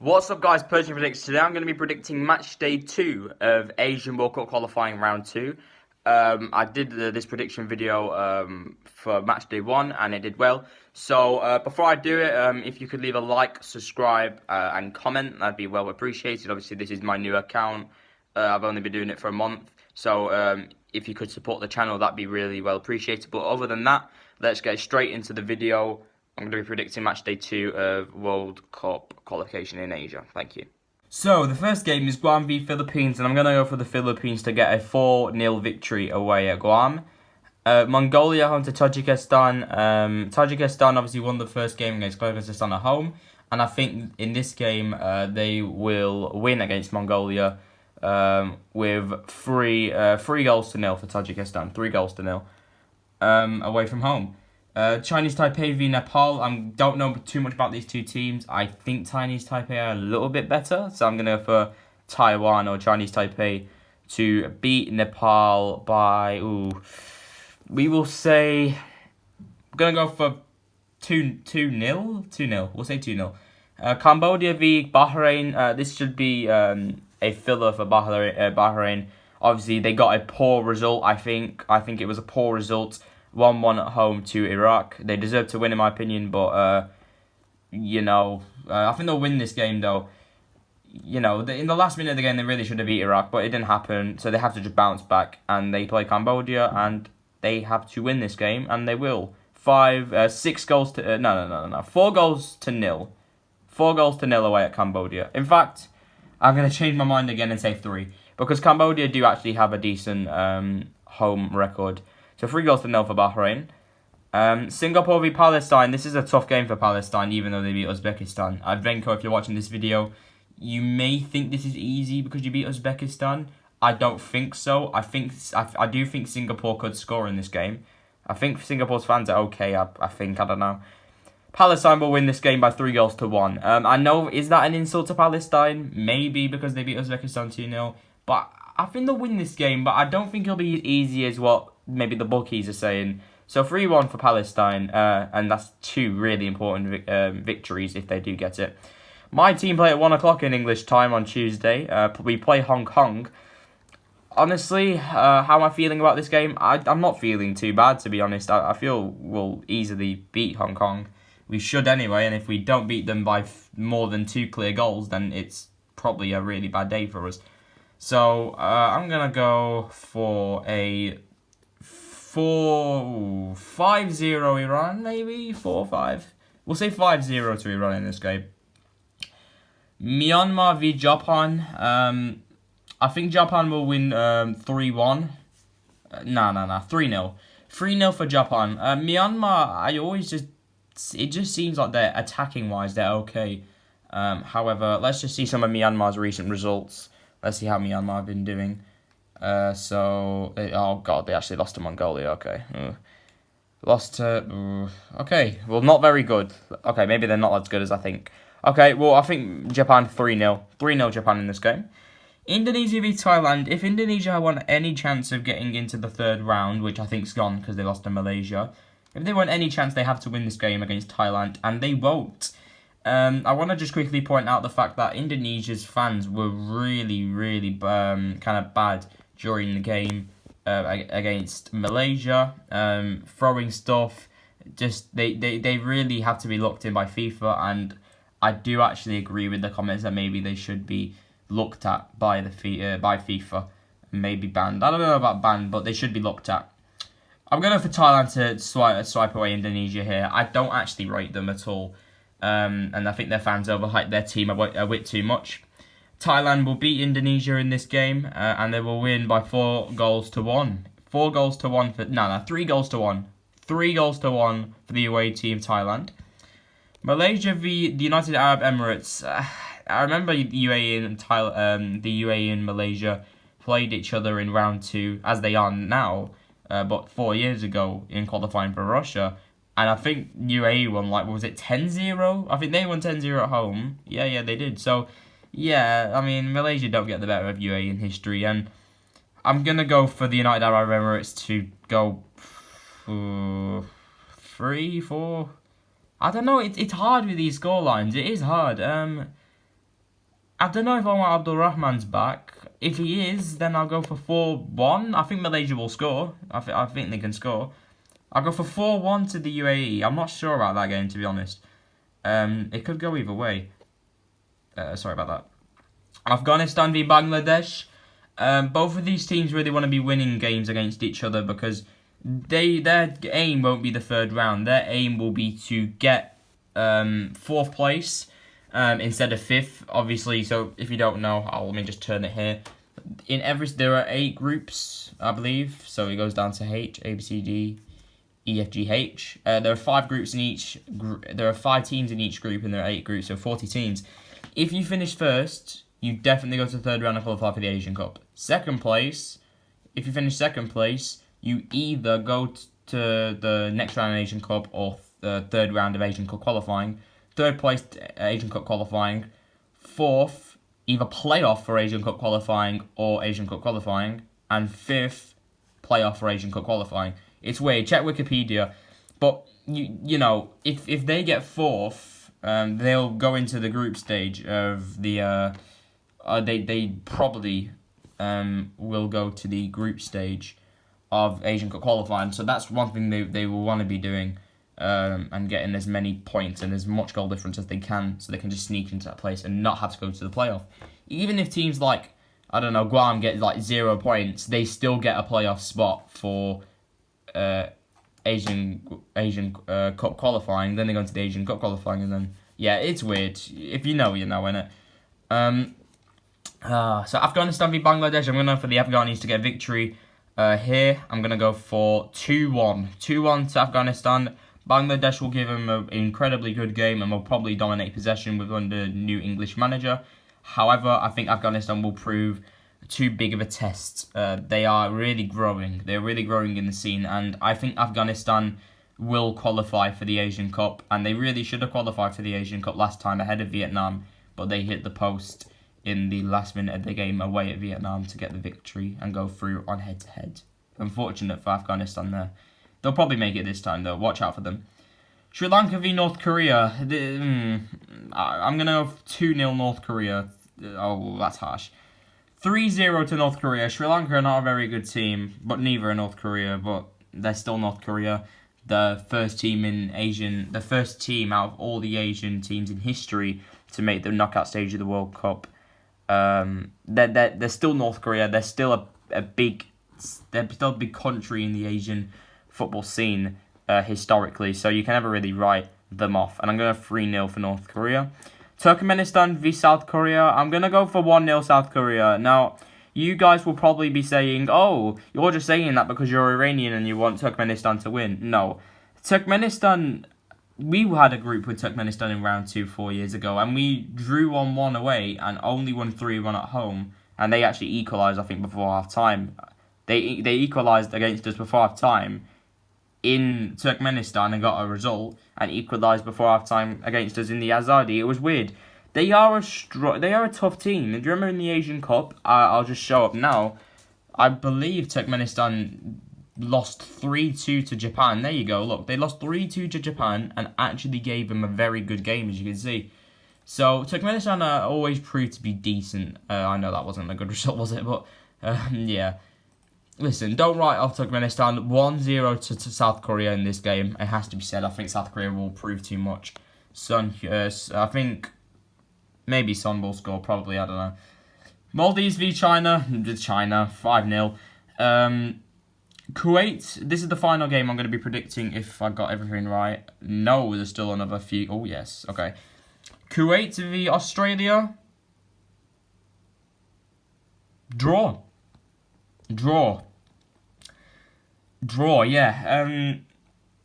What's up, guys? Persian Predicts. Today I'm going to be predicting match day 2 of Asian World Cup qualifying round 2. I did this prediction video for match day 1 and it did well. So before I do it, if you could leave a like, subscribe and comment, that'd be well appreciated. Obviously this is my new account. I've only been doing it for a month. So if you could support the channel, that'd be really well appreciated. But other than that, let's get straight into the video. I'm going to be predicting match day 2 of World Cup qualification in Asia. Thank you. So, the first game is Guam v Philippines, and I'm going to go for the Philippines to get a 4-0 victory away at Guam. Mongolia home to Tajikistan. Tajikistan obviously won the first game against Kyrgyzstan at home, and I think in this game they will win against Mongolia with 3 goals to nil for Tajikistan. 3 goals to nil away from home. Chinese Taipei v Nepal. I don't know too much about these two teams. I think Chinese Taipei are a little bit better, so I'm going to go for Taiwan or Chinese Taipei to beat Nepal by, we will say, I'm going to go for 2-0. 2-0. We'll say 2-0. Cambodia v Bahrain. This should be a filler for Bahrain. Obviously, they got a poor result, I think. I think it was a poor result. 1-1 at home to Iraq. They deserve to win, in my opinion, but, I think they'll win this game, though. In the last minute of the game, they really should have beat Iraq, but it didn't happen, so they have to just bounce back, and they play Cambodia, and they have to win this game, and they will. 4 goals to nil. 4 goals to nil away at Cambodia. In fact, I'm going to change my mind again and say 3, because Cambodia do actually have a decent home record. So 3 goals to nil for Bahrain. Singapore v Palestine. This is a tough game for Palestine, even though they beat Uzbekistan. Venko, if you're watching this video, you may think this is easy because you beat Uzbekistan. I don't think so. I do think Singapore could score in this game. I think Singapore's fans are okay. I don't know. Palestine will win this game by 3 goals to 1. I know, is that an insult to Palestine? Maybe because they beat Uzbekistan 2-0. But I think they'll win this game, but I don't think it'll be as easy as what maybe the bookies are saying. So 3-1 for Palestine, and that's 2 really important victories if they do get it. My team play at 1 o'clock in English time on Tuesday. We play Hong Kong. Honestly, how am I feeling about this game? I'm not feeling too bad, to be honest. I feel we'll easily beat Hong Kong. We should anyway, and if we don't beat them by more than 2 clear goals, then it's probably a really bad day for us. So I'm going to go for a 5-0 Iran, maybe? 4-5. We'll say 5-0 to Iran in this game. Myanmar v Japan. I think Japan will win 3-1. 3-0. 3-0 for Japan. Myanmar, it just seems like they're attacking-wise, they're okay. However, let's just see some of Myanmar's recent results. Let's see how Myanmar have been doing. Oh god, they actually lost to Mongolia. Okay, okay, well, not very good. Okay, maybe they're not as good as I think. Okay, well, I think Japan 3-0. 3-0 Japan in this game. Indonesia v Thailand. If Indonesia want any chance of getting into the 3rd round, which I think's gone because they lost to Malaysia, if they want any chance, they have to win this game against Thailand, and they won't. I want to just quickly point out the fact that Indonesia's fans were really, really kind of bad during the game against Malaysia, throwing stuff. Just they really have to be looked in by FIFA, and I do actually agree with the comments that maybe they should be looked at by FIFA, maybe banned. I don't know about banned, but they should be looked at. I'm going for Thailand to swipe away Indonesia here. I don't actually rate them at all. And I think their fans overhype their team a bit too much. Thailand will beat Indonesia in this game, and they will win by 4 goals to 1. 4 goals to 1 for 3 goals to 1. 3 goals to 1 for the away team Thailand. Malaysia v the United Arab Emirates. I remember the UAE and Malaysia played each other in round 2 as they are now, but 4 years ago in qualifying for Russia. And I think UAE won, was it 10-0? I think they won 10-0 at home. Yeah, they did. So, yeah, I mean, Malaysia don't get the better of UAE in history. And I'm going to go for the United Arab Emirates to go 3-4. I don't know. It's hard with these score lines. It is hard. I don't know if I want Abdul Rahman's back. If he is, then I'll go for 4-1. I think Malaysia will score. I think they can score. I'll go for 4-1 to the UAE. I'm not sure about that game, to be honest. It could go either way. Sorry about that. Afghanistan v Bangladesh. Both of these teams really want to be winning games against each other because their aim won't be the third round. Their aim will be to get 4th place instead of 5th, obviously. So if you don't know, let me just turn it here. There are 8 groups, I believe. So it goes down to H, A, B, C, D, E, F, G, H. There are 5 groups in each. There are 5 teams in each group, and there are 8 groups, so 40 teams. If you finish first, you definitely go to the third round and qualify for the Asian Cup. Second place, if you finish second place, you either go to the next round of Asian Cup or the third round of Asian Cup qualifying. Third place, Asian Cup qualifying. 4th, either playoff for Asian Cup qualifying or Asian Cup qualifying. And 5th, playoff for Asian Cup qualifying. It's weird. Check Wikipedia. But, you know, if they get 4th, they'll go into the group stage of the... They probably will go to the group stage of Asian Cup qualifying. So that's one thing they will want to be doing and getting as many points and as much goal difference as they can so they can just sneak into that place and not have to go to the playoff. Even if teams like, I don't know, Guam get like 0 points, they still get a playoff spot for Asian Cup qualifying. Then they go into the Asian Cup qualifying and then, yeah, it's weird. If you know, you know, innit? So Afghanistan v Bangladesh, I'm going to go for the Afghanis to get a victory here. I'm going to go for 2-1. 2-1 to Afghanistan. Bangladesh will give them an incredibly good game and will probably dominate possession with under new English manager. However, I think Afghanistan will prove too big of a test. They are really growing. They're really growing in the scene, and I think Afghanistan will qualify for the Asian Cup, and they really should have qualified for the Asian Cup last time ahead of Vietnam, but they hit the post in the last minute of the game away at Vietnam to get the victory and go through on head-to-head. Unfortunate for Afghanistan there. They'll probably make it this time though, watch out for them. Sri Lanka v North Korea. I'm going to go 2-0 North Korea. Oh, that's harsh. 3-0 to North Korea. Sri Lanka are not a very good team, but neither are North Korea, but they're still North Korea. The first team out of all the Asian teams in history to make the knockout stage of the World Cup. They're still North Korea. They're still a big country in the Asian football scene historically. So you can never really write them off. And I'm going to 3-0 for North Korea. Turkmenistan v South Korea. I'm going to go for 1-0 South Korea. Now, you guys will probably be saying, oh, you're just saying that because you're Iranian and you want Turkmenistan to win. No. Turkmenistan, we had a group with Turkmenistan in round 2 4 years ago, and we drew 1-1 away and only won 3-1 at home. And they actually equalised, I think, before half-time. They equalised against us before half-time in Turkmenistan and got a result, and equalised before half-time against us in the Azadi. It was weird. They are a tough team. And do you remember in the Asian Cup? I'll just show up now. I believe Turkmenistan lost 3-2 to Japan. There you go. Look, they lost 3-2 to Japan and actually gave them a very good game, as you can see. So Turkmenistan always proved to be decent. I know that wasn't a good result, was it? But yeah. Listen, don't write off Turkmenistan. 1-0 to South Korea in this game. It has to be said. I think South Korea will prove too much. I think maybe Son will score, probably, I don't know. Maldives v China. China, 5-0. Kuwait, this is the final game I'm going to be predicting if I got everything right. No, there's still another few. Oh, yes, okay. Kuwait v Australia. Draw, yeah.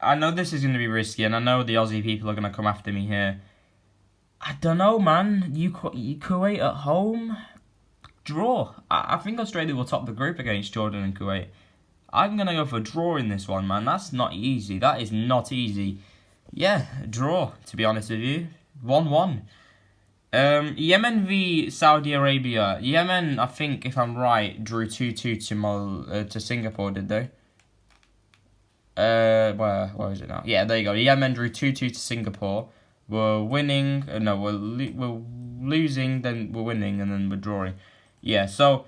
I know this is going to be risky, and I know the Aussie people are going to come after me here. I don't know, man. Kuwait at home? Draw. I think Australia will top the group against Jordan and Kuwait. I'm going to go for a draw in this one, man. That's not easy. That is not easy. Yeah, draw, to be honest with you. 1-1. Yemen v Saudi Arabia. Yemen, I think, if I'm right, drew 2-2 to Singapore, did they? Where is it now? Yeah, there you go. Yemen drew 2-2 to Singapore. We're winning. No, we're losing, then we're winning, and then we're drawing. Yeah, so...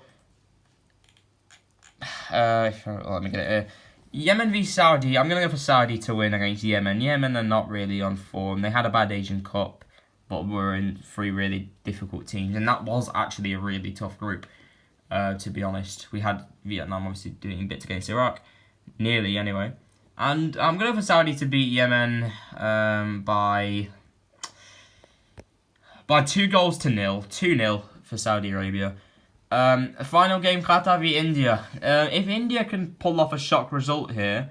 let me get it here. Yemen v Saudi. I'm going to go for Saudi to win against Yemen. Yemen are not really on form. They had a bad Asian Cup, but we're in 3 really difficult teams. And that was actually a really tough group, to be honest. We had Vietnam obviously doing bits against Iraq. Nearly, anyway. And I'm going to go for Saudi to beat Yemen by 2-0. 2-0 for Saudi Arabia. Final game, Qatar v India. If India can pull off a shock result here,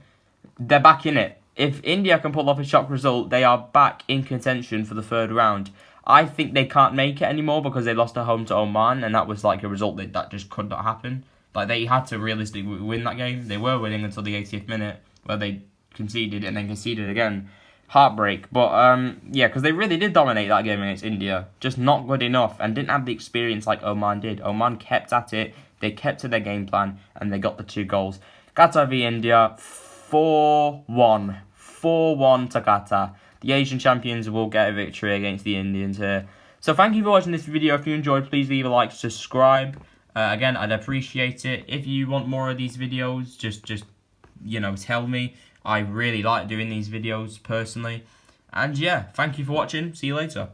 they're back in it. If India can pull off a shock result, they are back in contention for the 3rd round. I think they can't make it anymore because they lost at home to Oman, and that was like a result that just could not happen. Like, they had to realistically win that game. They were winning until the 80th minute, where they conceded and then conceded again. Heartbreak. But, yeah, because they really did dominate that game against India. Just not good enough and didn't have the experience like Oman did. Oman kept at it. They kept to their game plan and they got the 2 goals. Qatar v India, 4-1. 4-1 to Qatar. The Asian champions will get a victory against the Indians here. So thank you for watching this video. If you enjoyed, please leave a like, subscribe. Again, I'd appreciate it. If you want more of these videos, just tell me. I really like doing these videos personally. And yeah, thank you for watching. See you later.